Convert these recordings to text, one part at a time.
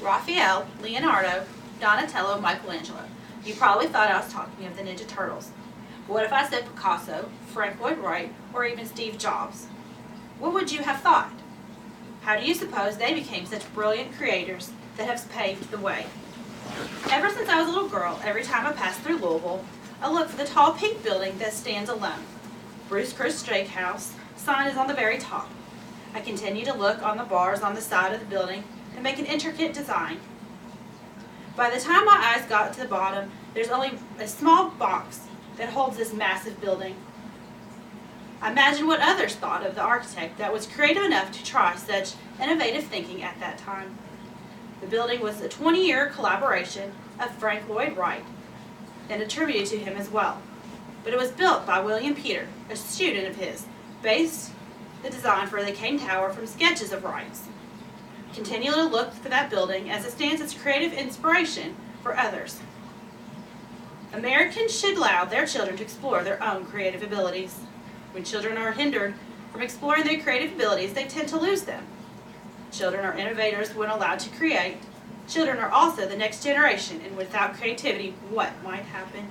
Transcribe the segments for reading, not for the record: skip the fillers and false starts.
Raphael, Leonardo, Donatello, Michelangelo. You probably thought I was talking of the Ninja Turtles. But what if I said Picasso, Frank Lloyd Wright, or even Steve Jobs? What would you have thought? How do you suppose they became such brilliant creators that have paved the way? Ever since I was a little girl, every time I passed through Louisville, I looked for the tall pink building that stands alone. Bruce Chris Steakhouse sign is on the very top. I continue to look on the bars on the side of the building and make an intricate design. By the time my eyes got to the bottom, there's only a small box that holds this massive building. I imagine what others thought of the architect that was creative enough to try such innovative thinking at that time. The building was a 20-year collaboration of Frank Lloyd Wright and attributed to him as well. But it was built by William Peter, a student of his, based the design for the Cane Tower from sketches of Wright's. Continue to look for that building as it stands as creative inspiration for others. Americans should allow their children to explore their own creative abilities. When children are hindered from exploring their creative abilities, they tend to lose them. Children are innovators when allowed to create. Children are also the next generation, and without creativity, what might happen?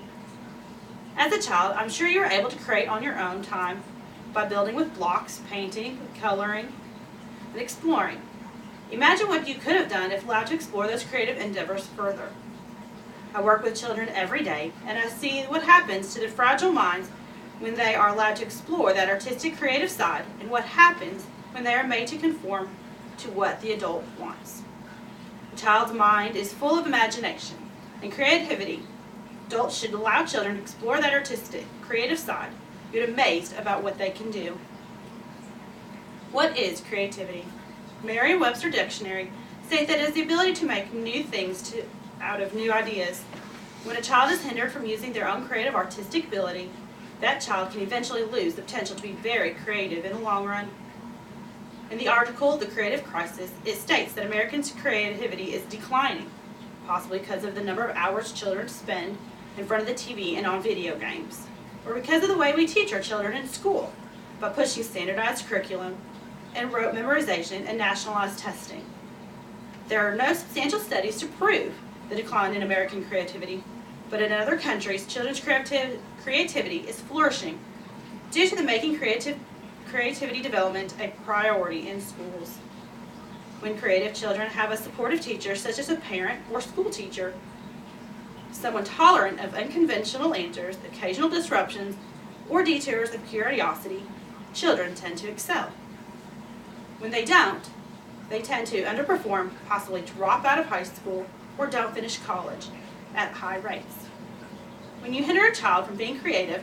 As a child, I'm sure you were able to create on your own time by building with blocks, painting, coloring, and exploring. Imagine what you could have done if allowed to explore those creative endeavors further. I work with children every day, and I see what happens to the fragile minds when they are allowed to explore that artistic creative side, and what happens when they are made to conform to what the adult wants. A child's mind is full of imagination and creativity. Adults should allow children to explore that artistic, creative side. You'll be amazed about what they can do. What is creativity? Merriam-Webster Dictionary states that it is the ability to make new things out of new ideas. When a child is hindered from using their own creative artistic ability, that child can eventually lose the potential to be very creative in the long run. In the article, The Creative Crisis, it states that Americans' creativity is declining, possibly because of the number of hours children spend in front of the TV and on video games, or because of the way we teach our children in school, by pushing standardized curriculum and rote memorization and nationalized testing. There are no substantial studies to prove the decline in American creativity, but in other countries, children's creativity is flourishing due to the making creativity development a priority in schools. When creative children have a supportive teacher, such as a parent or school teacher, someone tolerant of unconventional answers, occasional disruptions, or detours of curiosity, children tend to excel. When they don't, they tend to underperform, possibly drop out of high school, or don't finish college at high rates. When you hinder a child from being creative,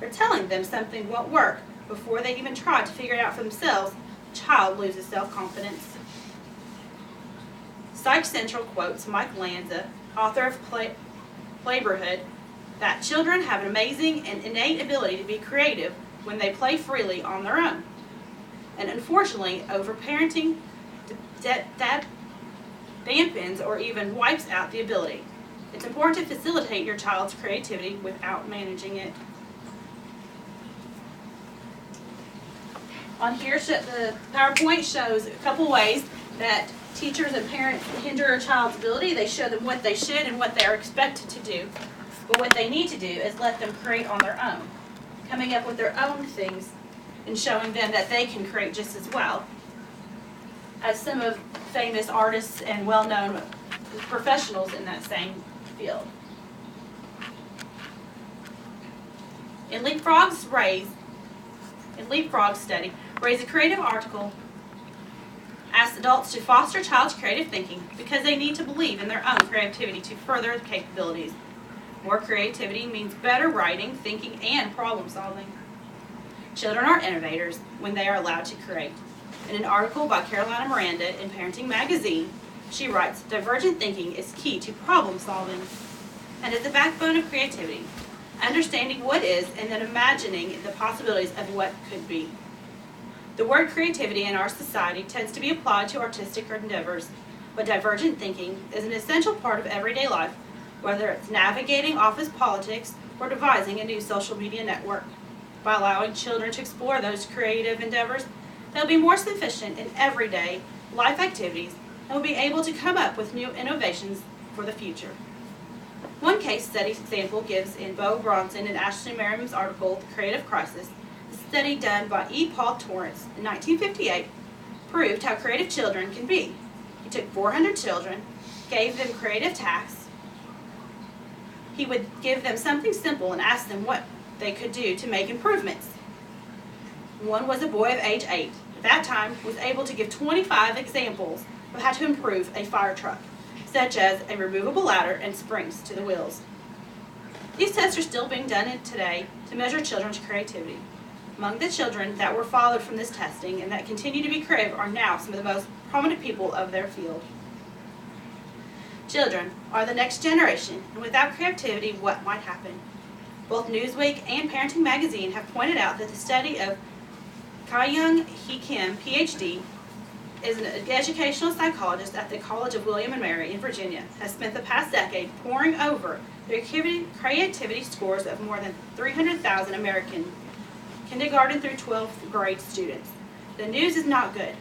or telling them something won't work before they even try to figure it out for themselves, the child loses self-confidence. Psych Central quotes Mike Lanza, author of Playborhood, that children have an amazing and innate ability to be creative when they play freely on their own. And unfortunately, overparenting that dampens or even wipes out the ability. It's important to facilitate your child's creativity without managing it. On here, the PowerPoint shows a couple ways that teachers and parents hinder a child's ability. They show them what they should and what they are expected to do. But what they need to do is let them create on their own, coming up with their own things and showing them that they can create just as well as some of famous artists and well-known professionals in that same field. In Leapfrog's study, Raise a Creative article asks adults to foster child's creative thinking because they need to believe in their own creativity to further their capabilities. More creativity means better writing, thinking, and problem solving. Children are innovators when they are allowed to create. In an article by Carolina Miranda in Parenting Magazine, she writes, "Divergent thinking is key to problem solving and is the backbone of creativity. Understanding what is and then imagining the possibilities of what could be." The word creativity in our society tends to be applied to artistic endeavors, but divergent thinking is an essential part of everyday life, whether it's navigating office politics or devising a new social media network. By allowing children to explore those creative endeavors, they'll be more sufficient in everyday life activities and will be able to come up with new innovations for the future. One case study example gives in Bo Bronson and Ashley Merriam's article, The Creative Crisis. A study done by E. Paul Torrance in 1958 proved how creative children can be. He took 400 children, gave them creative tasks. He would give them something simple and ask them what they could do to make improvements. One was a boy of age 8. At that time, was able to give 25 examples of how to improve a fire truck, such as a removable ladder and springs to the wheels. These tests are still being done today to measure children's creativity. Among the children that were followed from this testing and that continue to be creative are now some of the most prominent people of their field. Children are the next generation, and without creativity, what might happen? Both Newsweek and Parenting Magazine have pointed out that the study of Kyung Hee Kim, Ph.D., is an educational psychologist at the College of William and Mary in Virginia, has spent the past decade poring over the creativity scores of more than 300,000 American kindergarten through 12th grade students. The news is not good.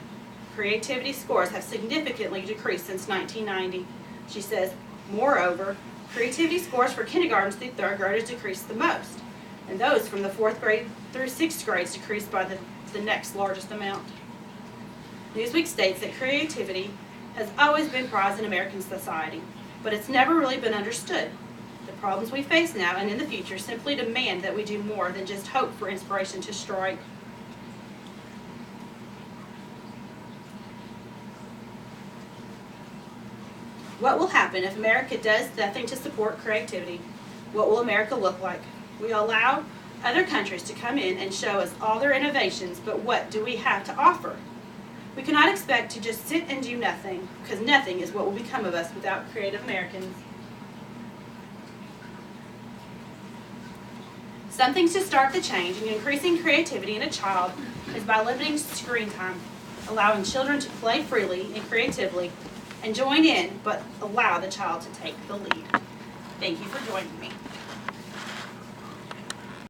Creativity scores have significantly decreased since 1990. She says, moreover, creativity scores for kindergartens through 3rd graders decreased the most, and those from the 4th grade through 6th grades decreased by the next largest amount. Newsweek states that creativity has always been prized in American society, but it's never really been understood. The problems we face now and in the future simply demand that we do more than just hope for inspiration to strike. What will happen if America does nothing to support creativity? What will America look like? We allow other countries to come in and show us all their innovations, but what do we have to offer? We cannot expect to just sit and do nothing, because nothing is what will become of us without creative Americans. Some things to start the change in increasing creativity in a child is by limiting screen time, allowing children to play freely and creatively, and join in, but allow the child to take the lead. Thank you for joining me.